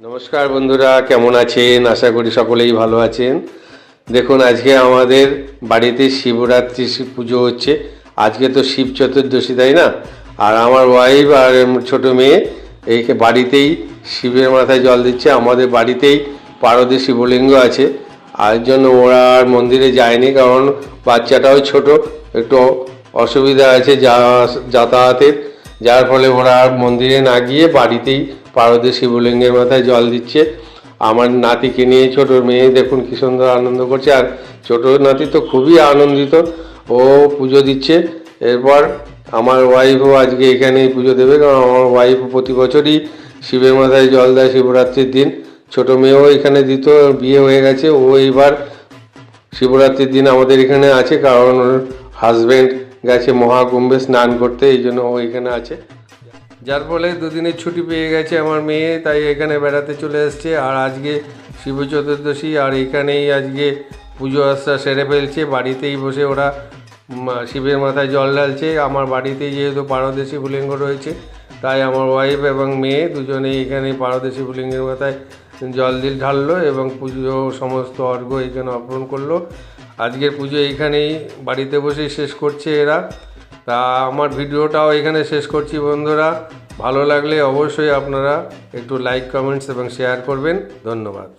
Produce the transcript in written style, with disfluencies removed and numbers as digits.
নমস্কার বন্ধুরা, কেমন আছেন? আশা করি সকলেই ভালো আছেন। দেখুন, আজকে আমাদের বাড়িতে শিবরাত্রি পুজো হচ্ছে। আজকে তো শিব চতুর্দশী, তাই না? আর আমার ওয়াইফ আর ছোট মেয়ে এই বাড়িতেই শিবের মাথায় জল দিচ্ছে। আমাদের বাড়িতেই পারদে শিবলিঙ্গ আছে, আর জন্য ওরা আর মন্দিরে যায়নি, কারণ বাচ্চাটাও ছোট, একটু অসুবিধা আছে যাতায়াতের, যার ফলে ওরা আর মন্দিরে না গিয়ে বাড়িতেই পারদে শিবলিঙ্গের মাথায় জল দিচ্ছে। আমার নাতিকে নিয়ে, ছোট মেয়ে দেখুন কি সুন্দর আনন্দ করছে, আর ছোট নাতি তো খুবই আনন্দিত, ও পুজো দিচ্ছে। এরপর আমার ওয়াইফও আজকে এখানেই পুজো দেবে, কারণ আমার ওয়াইফ প্রতি বছরই শিবের মাথায় জল দেয় শিবরাত্রির দিন। ছোট মেয়েও এখানে দিত, বিয়ে হয়ে গেছে, ও এইবার শিবরাত্রির দিন আমাদের এখানে আছে, কারণ ওর হাজব্যান্ড গেছে মহাকুম্ভে স্নান করতে, এই জন্য ও এখানে আছে। যার ফলে দুদিনের ছুটি পেয়ে গেছে আমার মেয়ে, তাই এখানে বেড়াতে চলে এসছে। আর আজকে শিব চতুর্দশী, আর এখানেই আজকে পুজো আচ্ছা সেরে ফেলছে। বাড়িতেই বসে ওরা শিবের মাথায় জল ঢালছে। আমার বাড়িতেই যেহেতু পারদে শিবলিঙ্গ রয়েছে, তাই আমার ওয়াইফ এবং মেয়ে দুজনেই এখানে পারদে শিবলিঙ্গের মাথায় জল ঢাললো এবং পুজো সমস্ত অর্ঘ্য এখানে অর্পণ করলো। আজকের পুজো এইখানেই বাড়িতে বসেই শেষ করছে এরা। তা আমার ভিডিওটাও এখানে শেষ করছি বন্ধুরা। ভালো লাগলে অবশ্যই আপনারা একটু লাইক, কমেন্টস এবং শেয়ার করবেন। ধন্যবাদ।